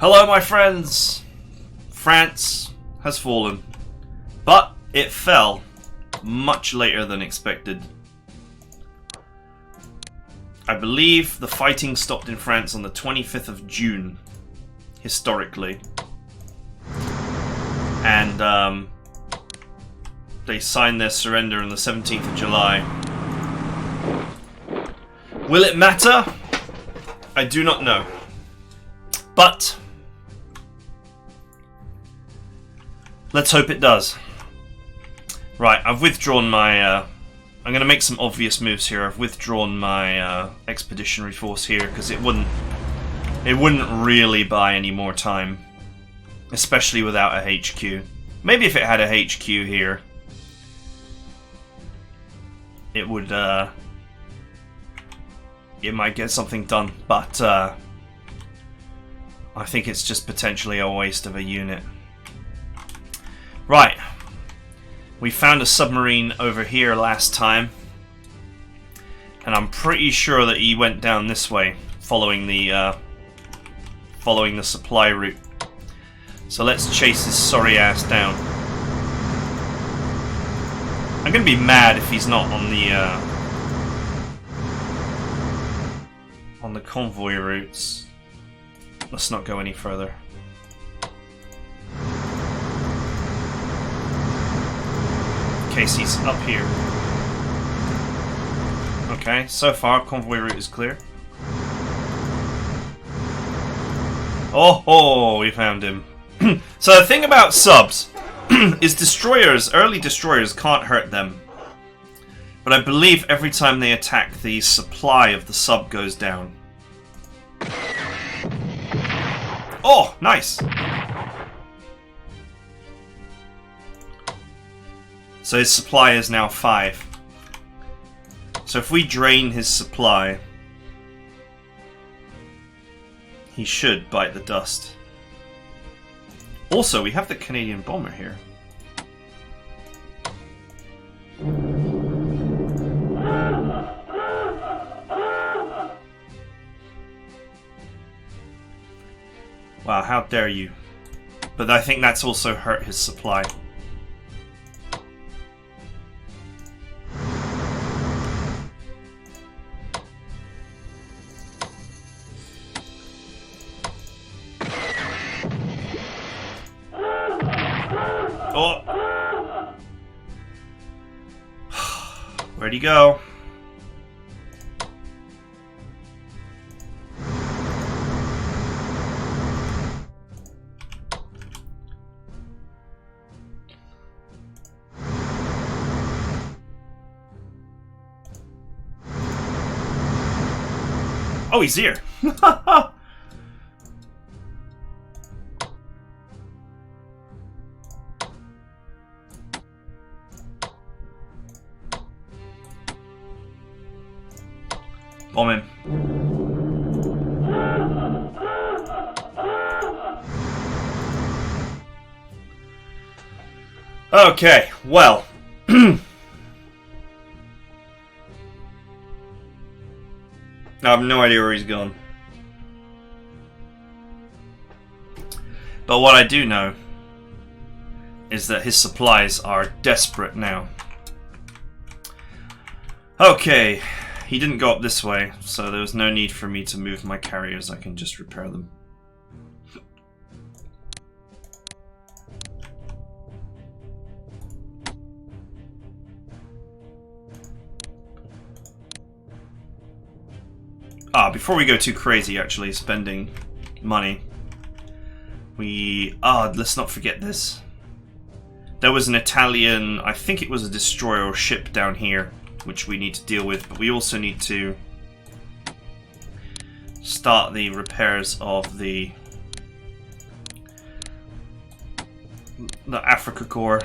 Hello, my friends! France has fallen, but it fell much later than expected. I believe the fighting stopped in France on the 25th of June, historically. And they signed their surrender on the 17th of July. Will it matter? I do not know. But let's hope it does. Right, I've withdrawn my... I'm going to make some obvious moves here. I've withdrawn my expeditionary force here because it wouldn't really buy any more time, especially without a HQ. Maybe if it had a HQ here, it would it might get something done. But I think it's just potentially a waste of a unit. Right. We found a submarine over here last time, and I'm pretty sure that he went down this way, following the supply route. So let's chase his sorry ass down. I'm gonna be mad if he's not on the convoy routes. Let's not go any further. In case he's up here. Okay, so far convoy route is clear. Oh, we found him. So the thing about subs is destroyers, early destroyers can't hurt them. But I believe every time they attack, the supply of the sub goes down. Oh, nice! So his supply is now 5. So if we drain his supply, he should bite the dust. Also, we have the Canadian bomber here. Wow, how dare you. But I think that's also hurt his supply. Oh! Where'd he go? Oh, he's here! Bomb him. Okay, well. I have no idea where he's gone. But what I do know is that his supplies are desperate now. Okay, he didn't go up this way, so there was no need for me to move my carriers. I can just repair them. Before we go too crazy, actually, spending money, let's not forget this. There was an Italian, I think it was a destroyer or ship down here, which we need to deal with, but we also need to start the repairs of the Africa Corps.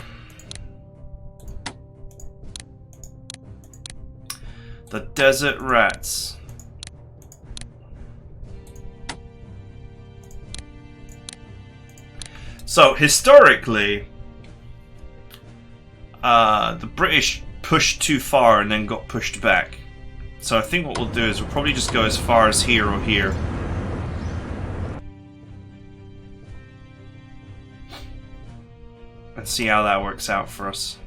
The Desert Rats. So, historically, the British pushed too far and then got pushed back. So I think what we'll do is we'll probably just go as far as here or here. and see how that works out for us.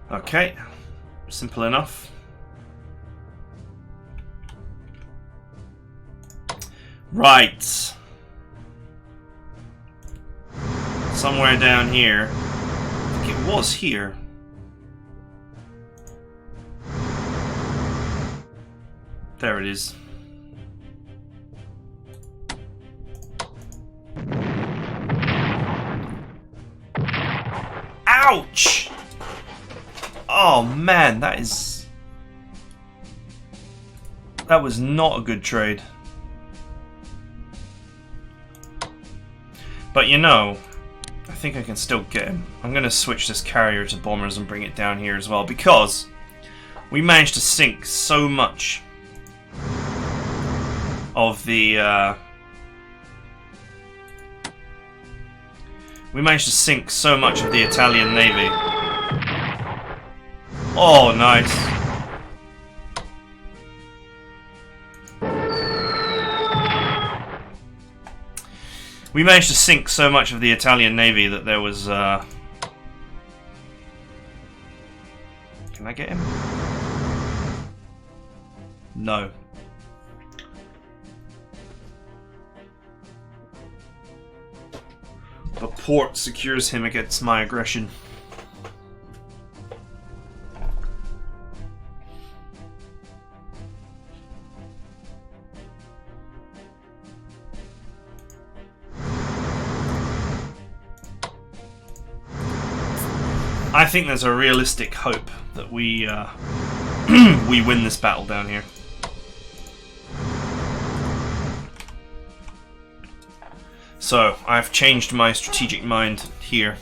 Okay, simple enough. Right. Somewhere down here. I think it was here. There it is. Ouch! Oh man, that was not a good trade. But you know, I think I can still get him. I'm going to switch this carrier to bombers and bring it down here as well, because we managed to sink so much of the Italian Navy. Oh, nice. We managed to sink so much of the Italian Navy that there was... Can I get him? No. But port secures him against my aggression. I think there's a realistic hope that we we win this battle down here. So I've changed my strategic mind here.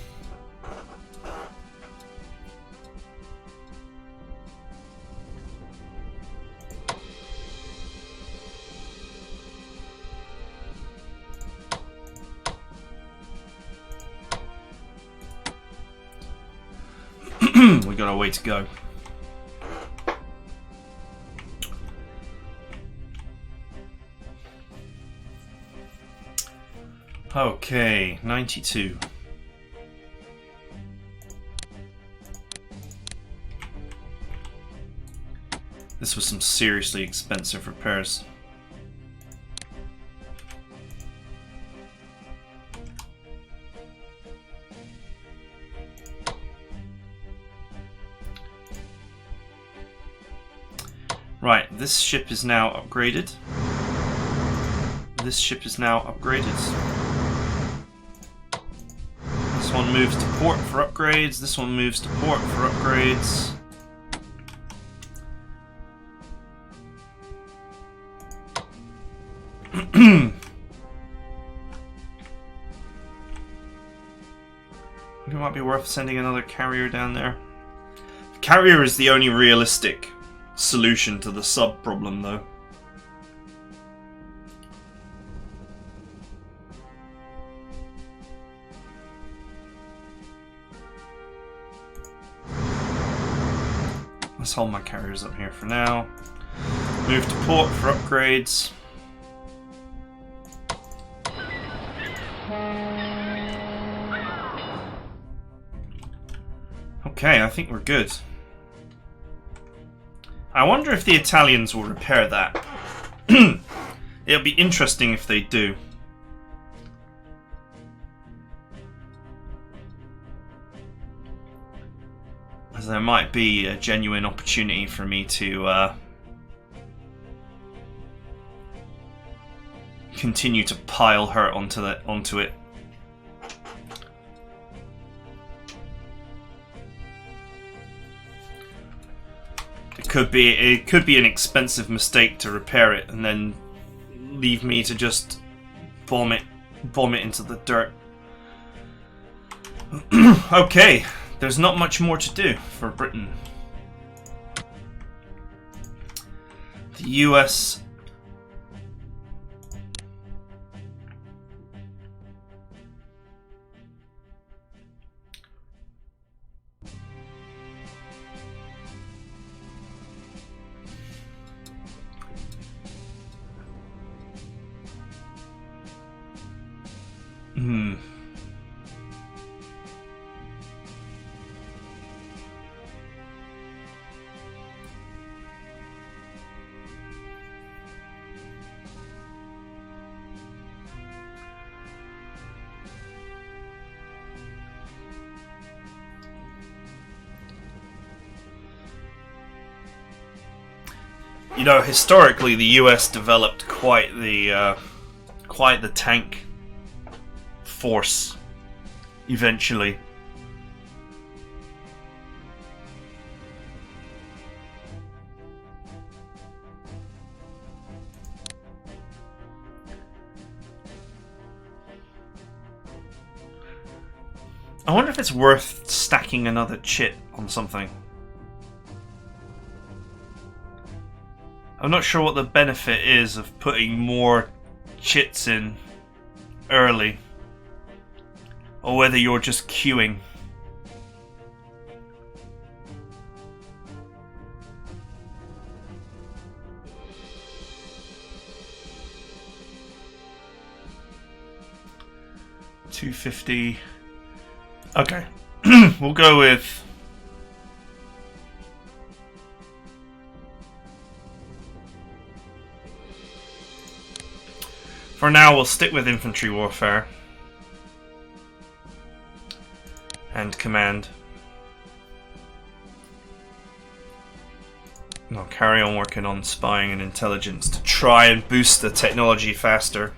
We got a way to go. Okay, 92. This was some seriously expensive repairs. Right, this ship is now upgraded. This ship is now upgraded. This one moves to port for upgrades. This one moves to port for upgrades. It might be worth sending another carrier down there. The carrier is the only realistic solution to the sub problem, though. Let's hold my carriers up here for now. Move to port for upgrades. Okay, I think we're good. I wonder if the Italians will repair that. It'll be interesting if they do. As there might be a genuine opportunity for me to continue to pile hurt onto it. It could be an expensive mistake to repair it and then leave me to just bomb it into the dirt. Okay, there's not much more to do for Britain. The US... You know, historically, the US developed quite the tank force. Eventually, I wonder if it's worth stacking another chit on something. I'm not sure what the benefit is of putting more chits in early, or whether you're just queuing. $250. Okay, we'll go with. For now, we'll stick with infantry warfare and command. And I'll carry on working on spying and intelligence to try and boost the technology faster.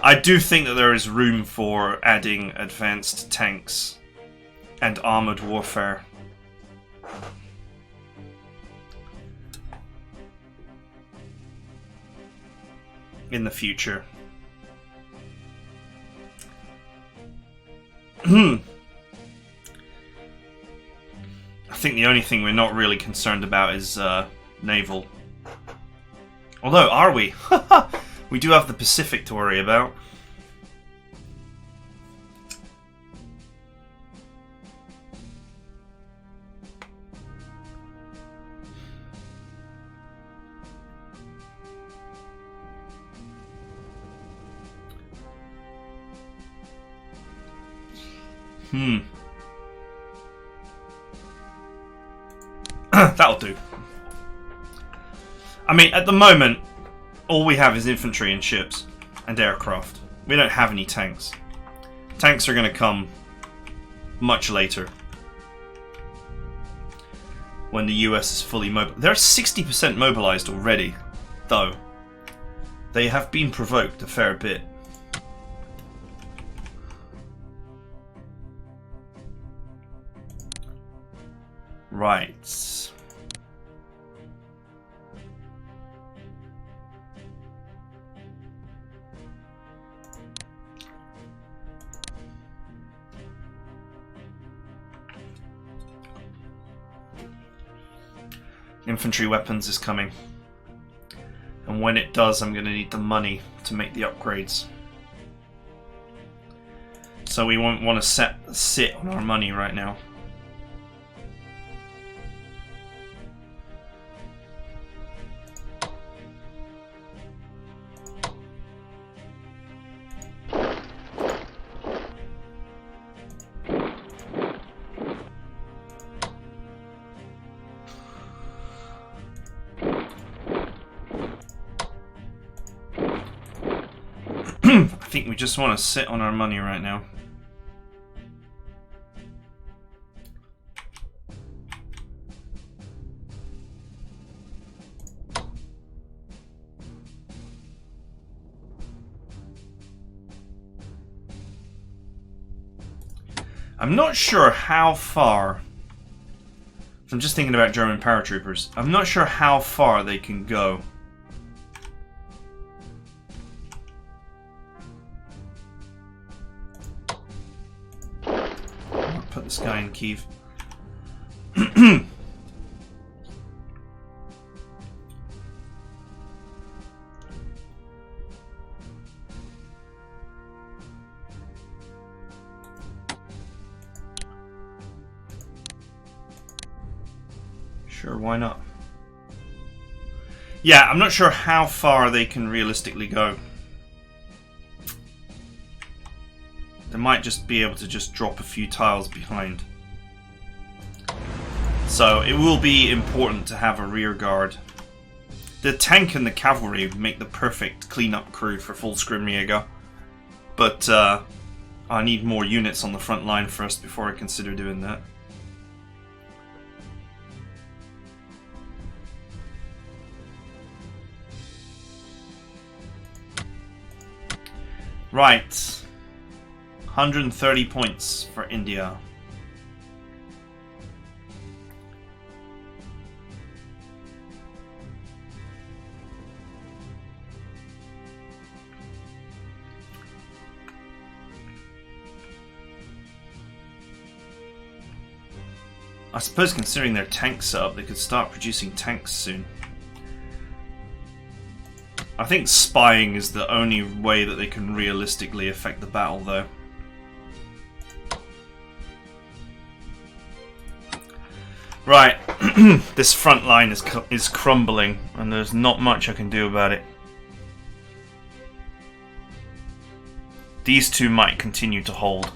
I do think that there is room for adding advanced tanks and armoured warfare. In the future. I think the only thing we're not really concerned about is naval. Although, are we? We do have the Pacific to worry about. That'll do. I mean, at the moment, all we have is infantry and ships and aircraft. We don't have any tanks. Tanks are going to come much later, when the US is fully mobile. They're 60% mobilized already, though. They have been provoked a fair bit. Right. Infantry weapons is coming. And when it does, I'm going to need the money to make the upgrades. So we won't want to sit on our money right now. I think we just want to sit on our money right now. I'm not sure how far. I'm just thinking about German paratroopers. I'm not sure how far they can go. put this guy in Kiev. Sure, why not? Yeah, I'm not sure how far they can realistically go. They might just be able to just drop a few tiles behind. So it will be important to have a rear guard. The tank and the cavalry make the perfect cleanup crew for full Scrimjäger. But I need more units on the front line first before I consider doing that. Right. 130 points for India. I suppose considering their tank setup, they could start producing tanks soon. I think spying is the only way that they can realistically affect the battle, though. Right, this front line is crumbling, and there's not much I can do about it. These two might continue to hold.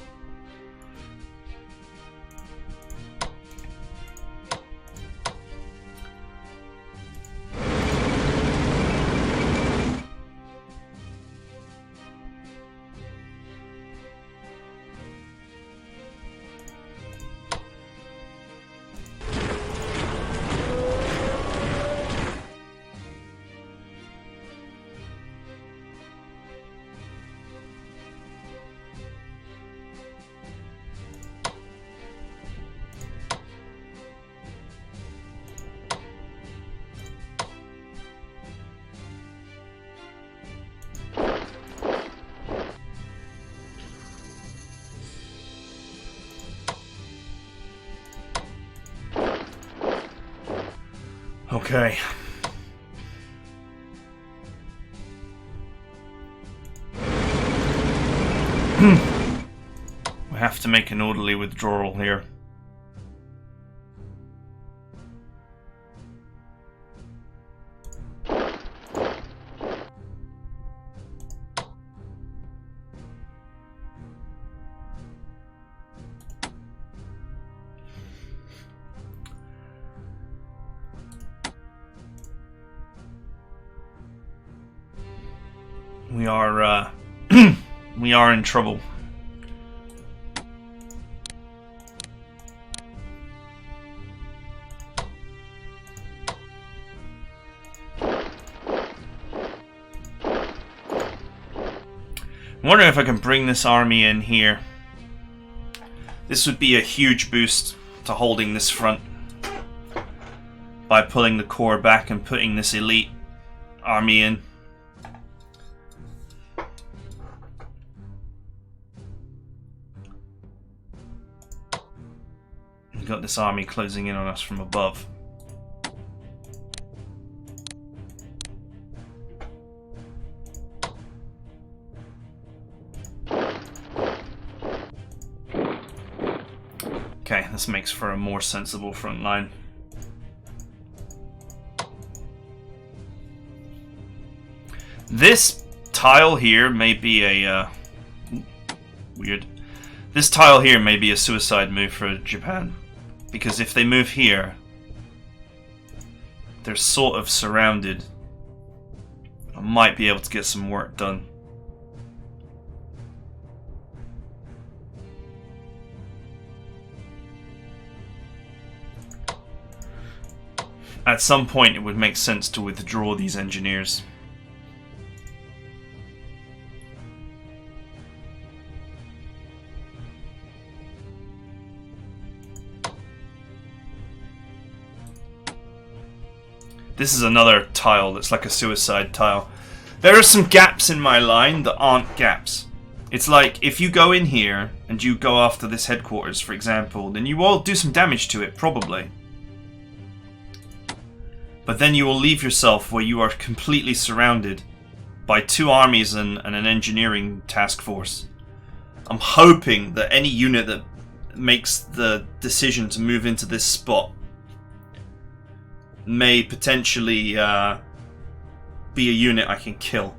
Okay. We have to make an orderly withdrawal here. We are we are in trouble. I'm wondering if I can bring this army in here. This would be a huge boost to holding this front by pulling the core back and putting this elite army in. We've got this army closing in on us from above. Okay, this makes for a more sensible front line. This tile here may be a weird. This tile here may be a suicide move for Japan, because if they move here, they're sort of surrounded. I might be able to get some work done. At some point, it would make sense to withdraw these engineers. This is another tile that's like a suicide tile. There are some gaps in my line that aren't gaps. It's like, if you go in here and you go after this headquarters, for example, then you will do some damage to it, probably. But then you will leave yourself where you are completely surrounded by 2 armies and an engineering task force. I'm hoping that any unit that makes the decision to move into this spot may potentially be a unit I can kill.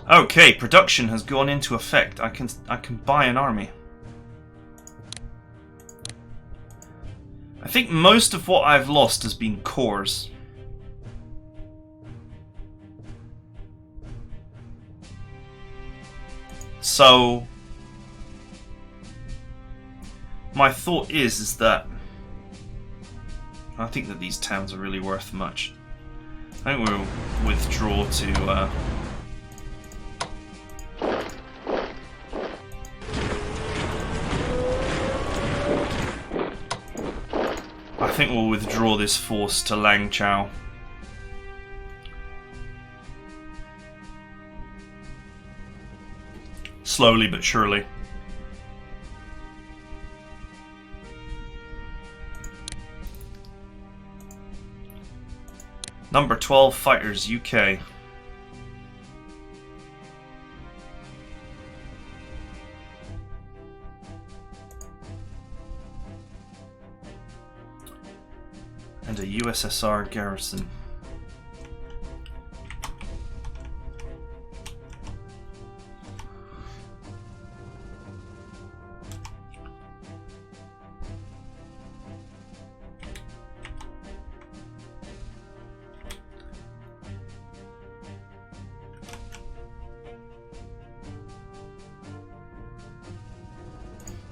Okay, production has gone into effect. I can buy an army. I think most of what I've lost has been cores. So my thought is that I think that these towns are really worth much. I think we'll withdraw to I think we'll withdraw this force to Langchao. Slowly but surely. Number 12 Fighters UK. And a USSR garrison.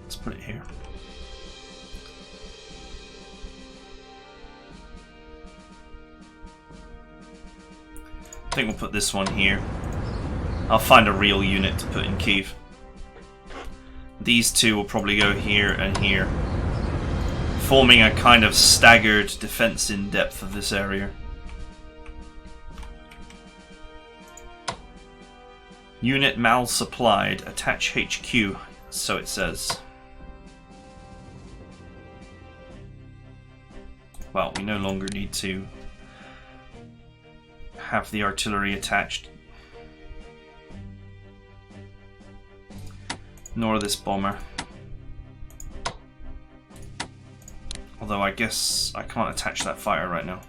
Let's put it here. I think we'll put this one here. I'll find a real unit to put in Kiev. These 2 will probably go here and here, forming a kind of staggered defense in depth of this area. Unit mal supplied. Attach HQ, so it says. Well, we no longer need to have the artillery attached, nor this bomber, although I guess I can't attach that fighter right now.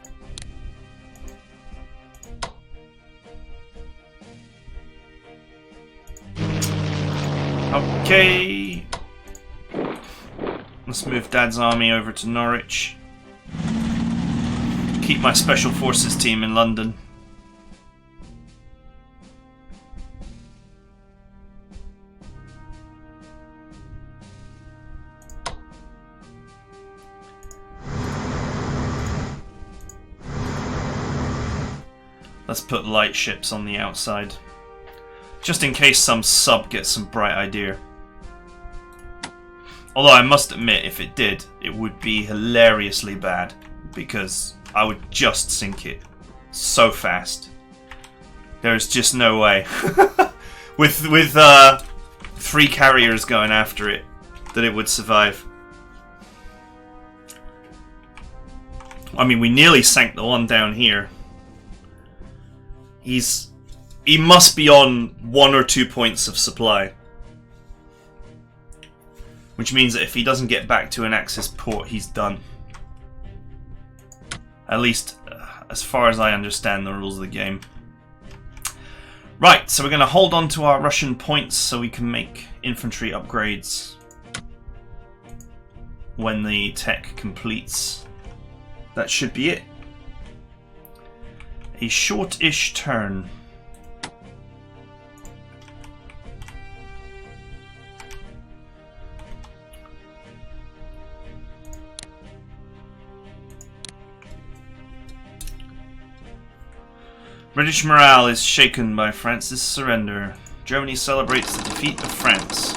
Okay, let's move Dad's army over to Norwich, keep my special forces team in London. Let's put light ships on the outside, just in case some sub gets some bright idea. Although I must admit, if it did, it would be hilariously bad, because I would just sink it so fast. There's just no way, with 3 carriers going after it, that it would survive. I mean, we nearly sank the one down here. He must be on 1 or 2 points of supply. Which means that if he doesn't get back to an Axis port, he's done. At least, as far as I understand the rules of the game. Right, so we're going to hold on to our Russian points so we can make infantry upgrades when the tech completes. That should be it. A short-ish turn. British morale is shaken by France's surrender. Germany celebrates the defeat of France.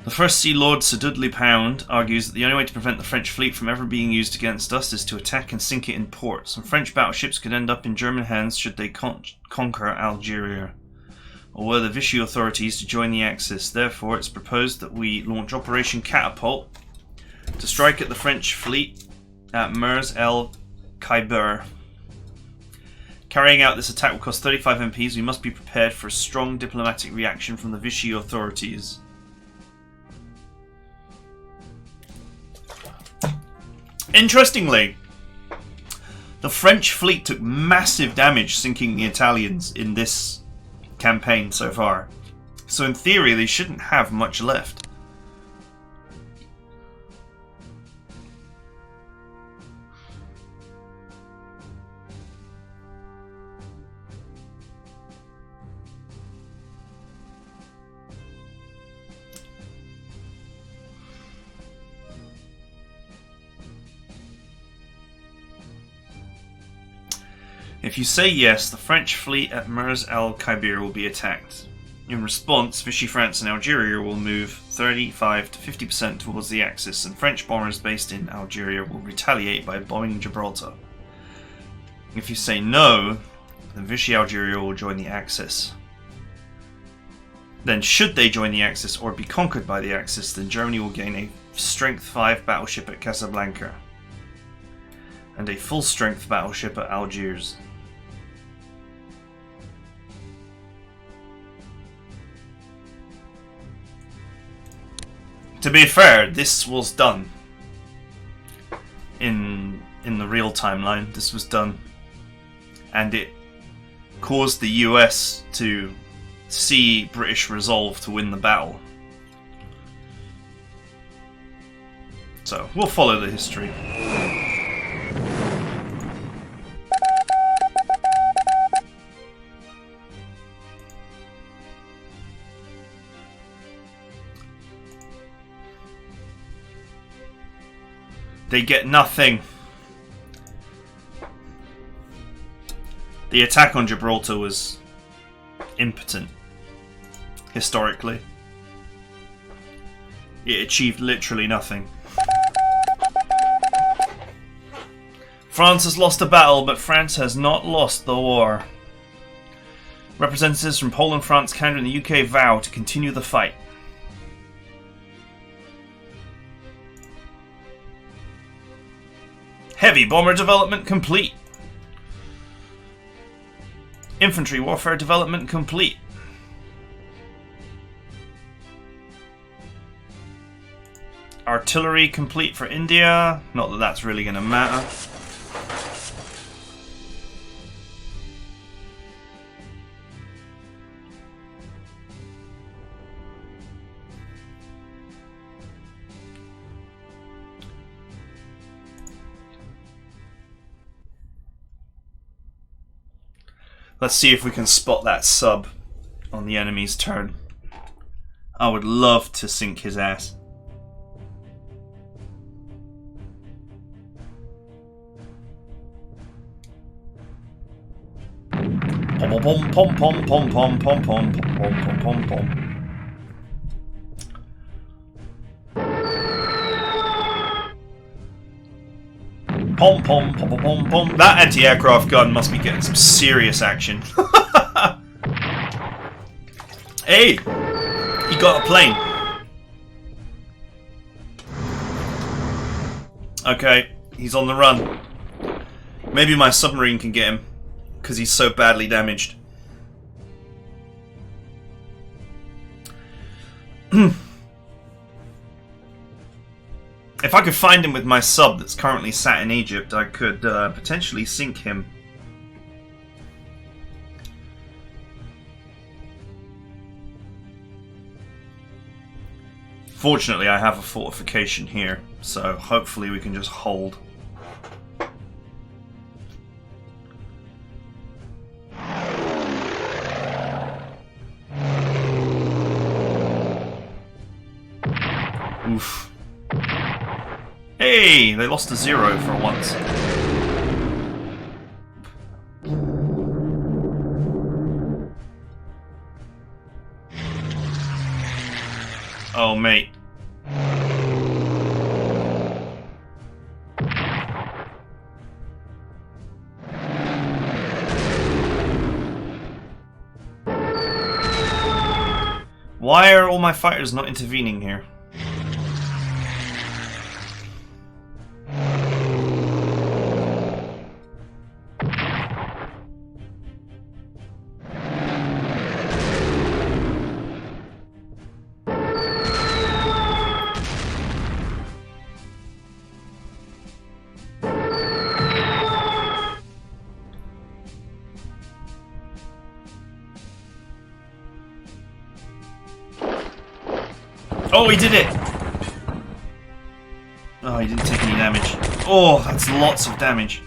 The First Sea Lord, Sir Dudley Pound, argues that the only way to prevent the French fleet from ever being used against us is to attack and sink it in port. Some French battleships could end up in German hands should they conquer Algeria, or were the Vichy authorities to join the Axis. Therefore, it's proposed that we launch Operation Catapult to strike at the French fleet at Mers el Khyber. Carrying out this attack will cost 35 MPs. We must be prepared for a strong diplomatic reaction from the Vichy authorities. Interestingly, the French fleet took massive damage sinking the Italians in this campaign so far. So in theory, they shouldn't have much left. If you say yes, the French fleet at Mers el Khyber will be attacked. In response, Vichy France and Algeria will move 35 to 50% towards the Axis, and French bombers based in Algeria will retaliate by bombing Gibraltar. If you say no, then Vichy Algeria will join the Axis. Then should they join the Axis or be conquered by the Axis, then Germany will gain a Strength 5 battleship at Casablanca and a full strength battleship at Algiers. To be fair, this was done in the real timeline. This was done, and it caused the US to see British resolve to win the battle. So we'll follow the history. They get nothing. The attack on Gibraltar was impotent, historically. It achieved literally nothing. France has lost a battle, but France has not lost the war. Representatives from Poland, France, Canada, and the UK vow to continue the fight. Heavy bomber development complete. Infantry warfare development complete. Artillery complete for India. Not that that's really going to matter. Let's see if we can spot that sub on the enemy's turn. I would love to sink his ass. Pom pom pom pom pom pom pom pom pom pom pom. Pom pom pom pom pom pom. That anti-aircraft gun must be getting some serious action. Hey, he got a plane. Okay, he's on the run. Maybe my submarine can get him because he's so badly damaged. If I could find him with my sub that's currently sat in Egypt, I could potentially sink him. Fortunately, I have a fortification here, so hopefully we can just hold. Oof. Hey, they lost a 0 for once. Oh, mate. Why are all my fighters not intervening here? Oh, he did it! Oh, he didn't take any damage. Oh, that's lots of damage.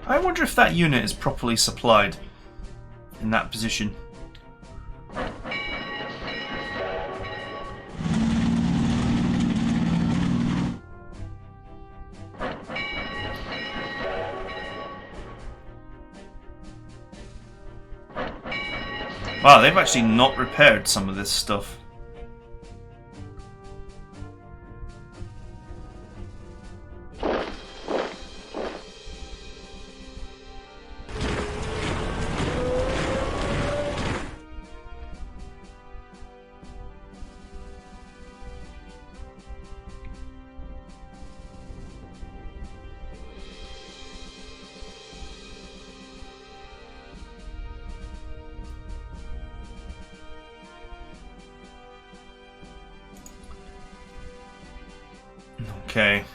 I wonder if that unit is properly supplied in that position. Wow, they've actually not repaired some of this stuff. Okay.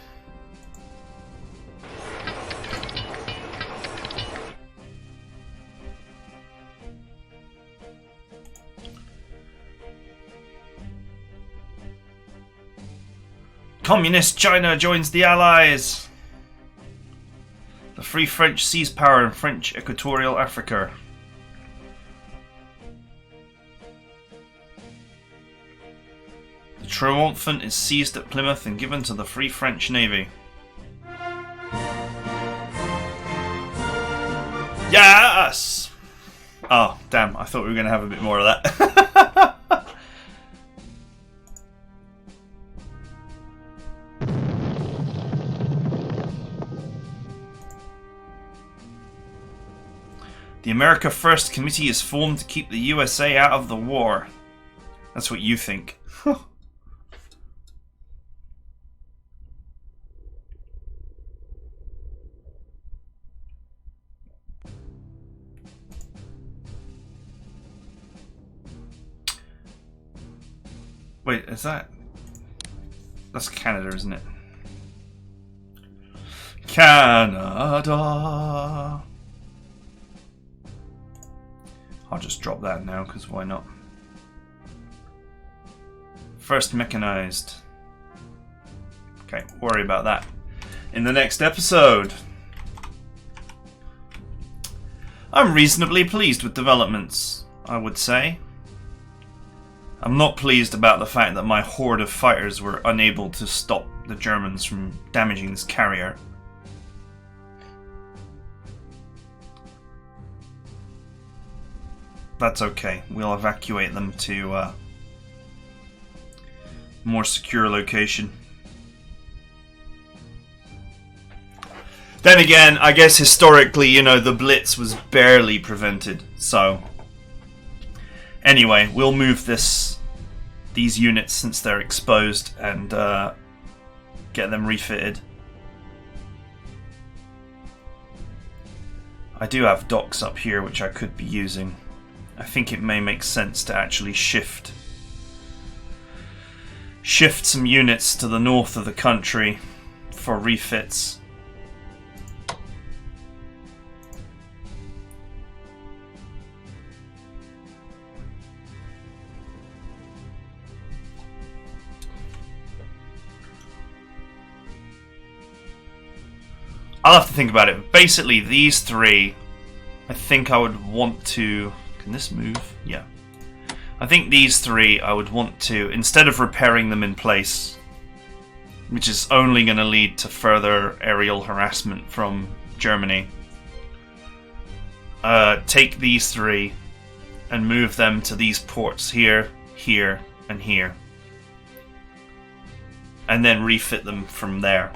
Communist China joins the Allies. The Free French seize power in French Equatorial Africa. The Triumphant is seized at Plymouth and given to the Free French Navy. Yes! Oh, damn, I thought we were going to have a bit more of that. The America First Committee is formed to keep the USA out of the war. That's what you think. Wait, is that... That's Canada, isn't it? Canada! I'll just drop that now, because why not? First mechanized. Okay, worry about that in the next episode. I'm reasonably pleased with developments, I would say. I'm not pleased about the fact that my horde of fighters were unable to stop the Germans from damaging this carrier. That's okay. We'll evacuate them to a more secure location. Then again, I guess historically, you know, the Blitz was barely prevented. So, anyway, we'll move these units since they're exposed and get them refitted. I do have docks up here which I could be using. I think it may make sense to actually shift some units to the north of the country for refits. I'll have to think about it. Basically, these three, I think I would want to... Can this move? Yeah. I think these three I would want to, instead of repairing them in place, which is only going to lead to further aerial harassment from Germany, take these three and move them to these ports here, here, and here. And then refit them from there.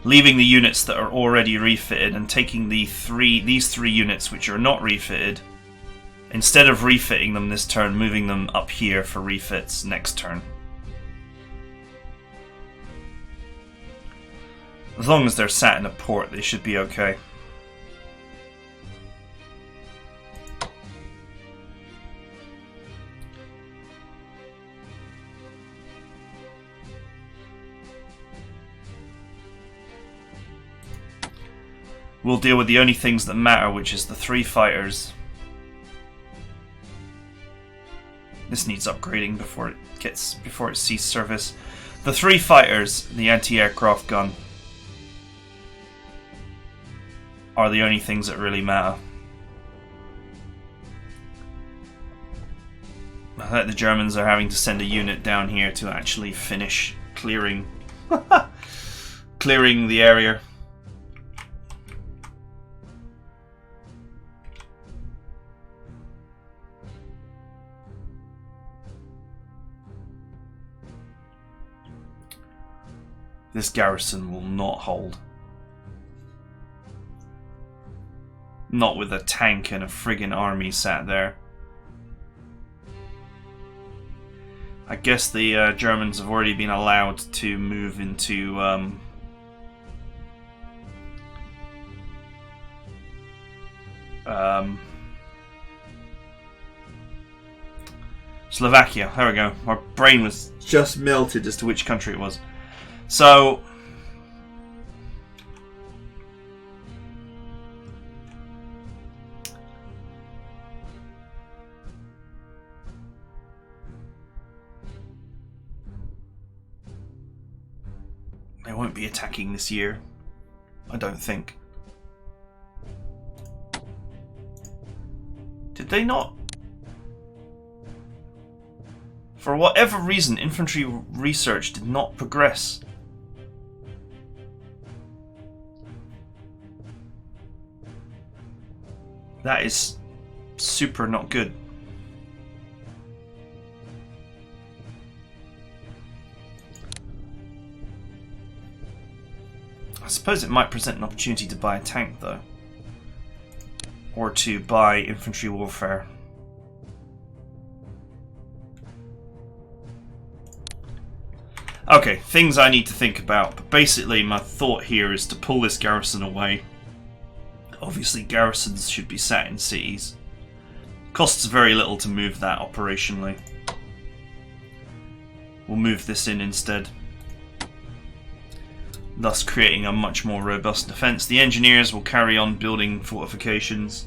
Leaving the units that are already refitted and taking these three units which are not refitted, instead of refitting them this turn, moving them up here for refits next turn. As long as they're sat in a port, they should be okay. We'll deal with the only things that matter, which is the 3 fighters. This needs upgrading before it sees service. The 3 fighters, the anti-aircraft gun, are the only things that really matter. I think the Germans are having to send a unit down here to actually finish clearing clearing the area. This garrison will not hold. Not with a tank and a friggin' army sat there. I guess the Germans have already been allowed to move into Slovakia. There we go. My brain was just melted as to which country it was. So, they won't be attacking this year, I don't think. Did they not? For whatever reason, infantry research did not progress. That is super not good. I suppose it might present an opportunity to buy a tank, though. Or to buy infantry warfare. Okay, things I need to think about. But basically, my thought here is to pull this garrison away. Obviously, garrisons should be sat in cities. Costs very little to move that operationally. We'll move this in instead, thus creating a much more robust defence. The engineers will carry on building fortifications.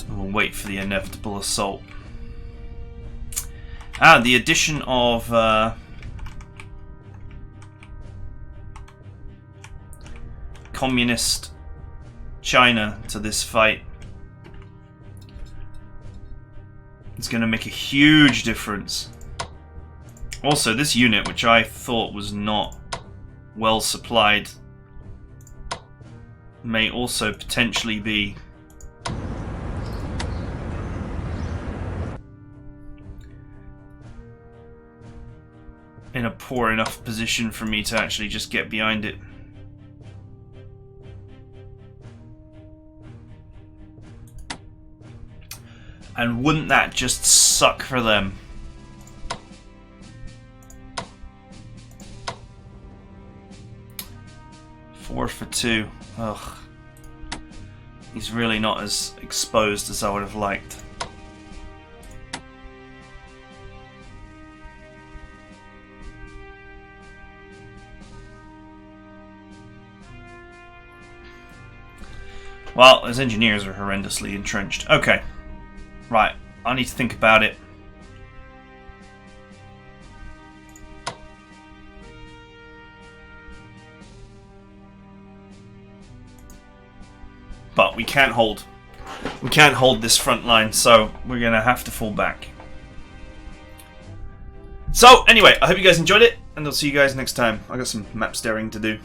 We'll wait for the inevitable assault. The addition of communist China to this fight is going to make a huge difference. Also, this unit, which I thought was not well supplied, may also potentially be in a poor enough position for me to actually just get behind it. And wouldn't that just suck for them? Four for 2. Ugh. He's really not as exposed as I would have liked. Well, his engineers are horrendously entrenched. Okay. Right. I need to think about it. But we can't hold. We can't hold this front line, so we're going to have to fall back. So, anyway, I hope you guys enjoyed it, and I'll see you guys next time. I got some map staring to do.